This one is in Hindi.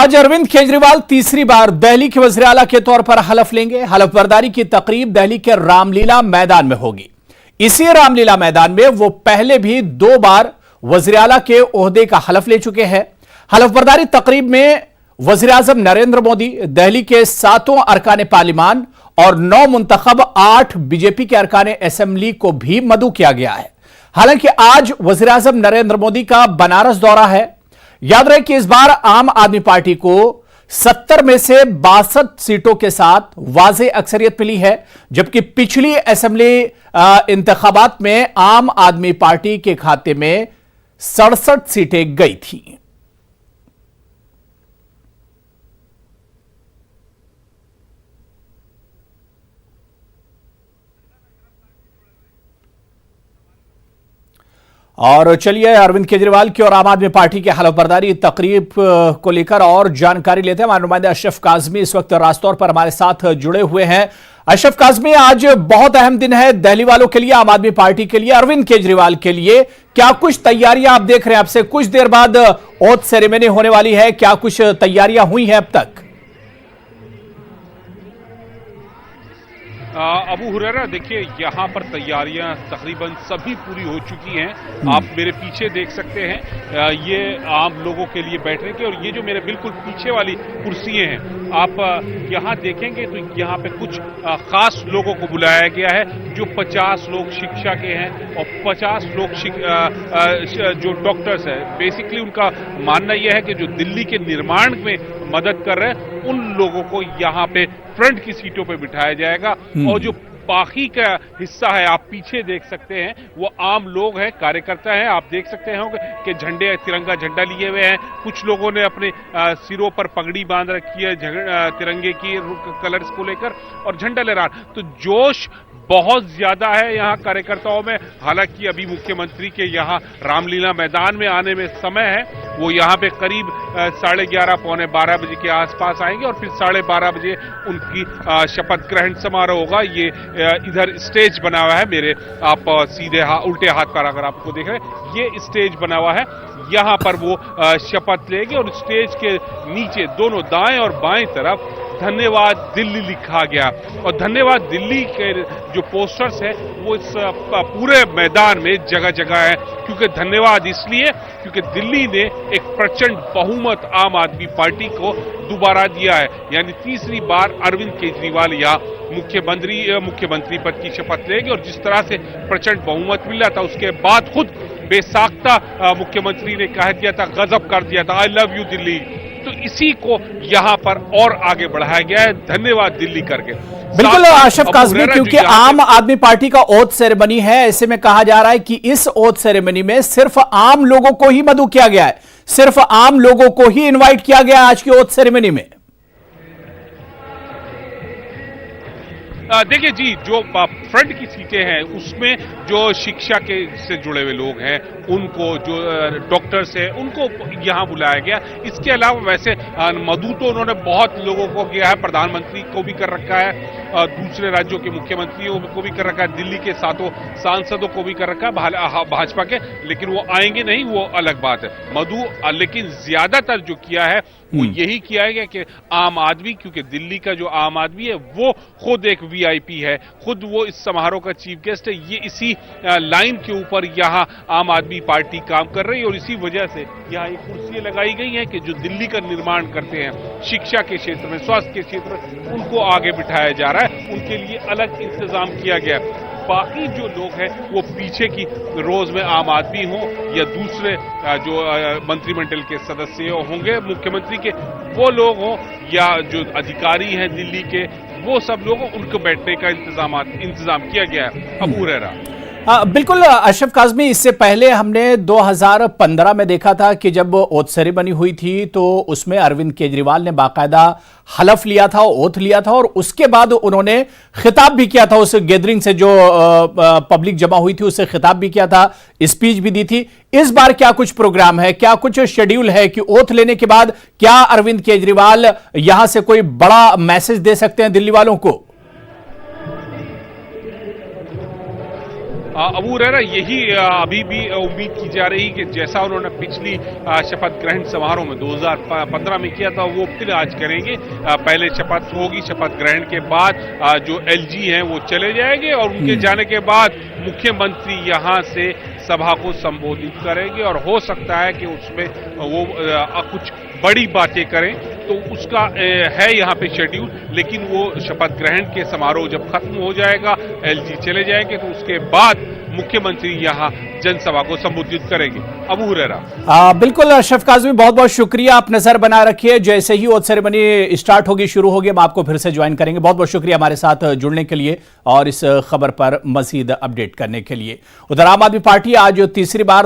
आज अरविंद केजरीवाल तीसरी बार दिल्ली के वज़ीर आला के तौर पर हलफ लेंगे। हलफ बर्दारी की तकरीब दिल्ली के रामलीला मैदान में होगी। इसी रामलीला मैदान में वो पहले भी 2 बार वज़ीर आला के ओहदे का हलफ ले चुके हैं। हलफ बर्दारी तकरीब में वज़ीर आज़म नरेंद्र मोदी, दिल्ली के 7 अरकान पार्लिमान और 9 मुंतखब 8 बीजेपी के अरकान असेंबली को भी मदऊ किया गया है। हालांकि आज वज़ीर आज़म नरेंद्र मोदी का बनारस दौरा है। याद रहे कि इस बार आम आदमी पार्टी को 70 में से 62 सीटों के साथ वाज़ेह अक्सरियत मिली है, जबकि पिछली असेंबली इंतखाबात में आम आदमी पार्टी के खाते में 67 सीटें गई थी। और चलिए अरविंद केजरीवाल की और आम आदमी पार्टी के हलफ बर्दारी तकरीब को लेकर और जानकारी लेते हैं। हमारे नुमाइंदे अशरफ काज़मी इस वक्त रास्तौर पर हमारे साथ जुड़े हुए हैं। अशरफ काज़मी, आज बहुत अहम दिन है दिल्ली वालों के लिए, आम आदमी पार्टी के लिए, अरविंद केजरीवाल के लिए। क्या कुछ तैयारियां आप देख रहे हैं? आपसे कुछ देर बाद ओथ सेरेमनी होने वाली है, क्या कुछ तैयारियां हुई हैं अब तक? अबू हुरैरा, देखिए यहाँ पर तैयारियां तकरीबन सभी पूरी हो चुकी हैं। आप मेरे पीछे देख सकते हैं, ये आम लोगों के लिए बैठने की, और ये जो मेरे बिल्कुल पीछे वाली कुर्सियां हैं, आप यहाँ देखेंगे तो यहाँ पे कुछ खास लोगों को बुलाया गया है। जो 50 लोग शिक्षा के हैं और 50 लोग जो डॉक्टर्स हैं। बेसिकली उनका मानना यह है कि जो दिल्ली के निर्माण में मदद कर रहे हैं उन लोगों को यहाँ पे फ्रंट की सीटों पे बिठाया जाएगा। और जो बाकी का हिस्सा है, आप पीछे देख सकते हैं, वो आम लोग हैं, कार्यकर्ता हैं। आप देख सकते हैं कि झंडे, तिरंगा झंडा लिए हुए हैं। कुछ लोगों ने अपने सिरों पर पगड़ी बांध रखी है तिरंगे की कलर्स को लेकर, और झंडा लहरा। तो जोश बहुत ज्यादा है यहाँ कार्यकर्ताओं में। हालांकि अभी मुख्यमंत्री के यहाँ रामलीला मैदान में आने में समय है। वो यहाँ पे करीब 11:30 पौने 12 बजे के आसपास आएंगे और फिर 12:30 बजे उनकी शपथ ग्रहण समारोह होगा। ये इधर स्टेज बना हुआ है मेरे, आप सीधे उल्टे हाथ पर अगर आपको देख रहे हैं, ये स्टेज बना हुआ है। यहाँ पर वो शपथ लेंगे और स्टेज के नीचे दोनों दाएं और बाएं तरफ धन्यवाद दिल्ली लिखा गया। और धन्यवाद दिल्ली के जो पोस्टर्स हैं वो इस पूरे मैदान में जगह जगह है। क्योंकि धन्यवाद इसलिए क्योंकि दिल्ली ने एक प्रचंड बहुमत आम आदमी पार्टी को दोबारा दिया है। यानी तीसरी बार अरविंद केजरीवाल यहाँ मुख्यमंत्री पद की शपथ लेंगे। और जिस तरह से प्रचंड बहुमत मिला था, उसके बाद खुद बेसाख्ता मुख्यमंत्री ने कह दिया था, गजब कर दिया था, आई लव यू दिल्ली। तो इसी को यहाँ पर और आगे बढ़ाया गया है, धन्यवाद दिल्ली करके। बिल्कुल अशरफ काज़मी, क्योंकि आम आदमी पार्टी का ओथ सेरेमनी है, ऐसे में कहा जा रहा है कि इस ओथ सेरेमनी में सिर्फ आम लोगों को ही मदऊ किया गया है, सिर्फ आम लोगों को ही इनवाइट किया गया है आज की ओथ सेरेमनी में। देखिए जी, जो फ्रंट की सीटें हैं उसमें जो शिक्षा के से जुड़े हुए लोग हैं उनको, जो डॉक्टर्स हैं उनको यहाँ बुलाया गया। इसके अलावा वैसे मदऊ तो उन्होंने बहुत लोगों को किया है, प्रधानमंत्री को भी कर रखा है, दूसरे राज्यों के मुख्यमंत्रियों को भी कर रखा है, दिल्ली के 7 सांसदों को भी कर रखा है भाजपा के, लेकिन वो आएंगे नहीं, वो अलग बात है। मदऊ लेकिन ज्यादातर जो किया है वो यही किया है कि आम आदमी, क्योंकि दिल्ली का जो आम आदमी है वो खुद एक वीआईपी है, खुद वो इस समारोह का चीफ गेस्ट है। ये इसी लाइन के ऊपर यहाँ आम आदमी पार्टी काम कर रही है और इसी वजह से यहाँ ये कुर्सियां लगाई गई हैं कि जो दिल्ली का निर्माण करते हैं, शिक्षा के क्षेत्र में, स्वास्थ्य के क्षेत्र में, उनको आगे बिठाया जा रहा है। उनके लिए अलग इंतजाम किया गया। बाकी जो लोग हैं वो पीछे की रोज में आम आदमी हो या दूसरे जो मंत्रिमंडल के सदस्य होंगे मुख्यमंत्री के, वो लोग हों या जो अधिकारी हैं दिल्ली के, वो सब लोग, उनको बैठने का इंतजाम किया गया है। अबू हुरैरा, बिल्कुल अशरफ काज़मी, इससे पहले हमने 2015 में देखा था कि जब ओथ सेरेमनी हुई थी तो उसमें अरविंद केजरीवाल ने बाकायदा हलफ लिया था, ओथ लिया था, और उसके बाद उन्होंने खिताब भी किया था। उस गैदरिंग से जो पब्लिक जमा हुई थी उससे खिताब भी किया था, स्पीच भी दी थी। इस बार क्या कुछ प्रोग्राम है, क्या कुछ शेड्यूल है कि ओथ लेने के बाद क्या अरविंद केजरीवाल यहां से कोई बड़ा मैसेज दे सकते हैं दिल्ली वालों को? अबू हुरैरा यही अभी भी उम्मीद की जा रही कि जैसा उन्होंने पिछली शपथ ग्रहण समारोह में 2015 में किया था वो फिर आज करेंगे। पहले शपथ होगी, शपथ ग्रहण के बाद जो एलजी हैं वो चले जाएंगे और उनके जाने के बाद मुख्यमंत्री यहां से सभा को संबोधित करेंगे और हो सकता है कि उसमें वो कुछ बड़ी बातें करें, तो उसका है यहाँ पे शेड्यूल। लेकिन वो शपथ ग्रहण के समारोह जब खत्म हो जाएगा, एलजी चले जाएंगे, तो उसके बाद मुख्यमंत्री यहाँ जनसभा को संबोधित करेंगे। अबू हुरैरा बिल्कुल अशरफ काज़मी, बहुत बहुत शुक्रिया। आप नजर बना रखिए, जैसे ही वो सेरेमनी स्टार्ट होगी, शुरू होगी, हम आपको फिर से ज्वाइन करेंगे। बहुत बहुत शुक्रिया हमारे साथ जुड़ने के लिए और इस खबर पर मजीद अपडेट करने के लिए। उधर आम आदमी पार्टी आज तीसरी बार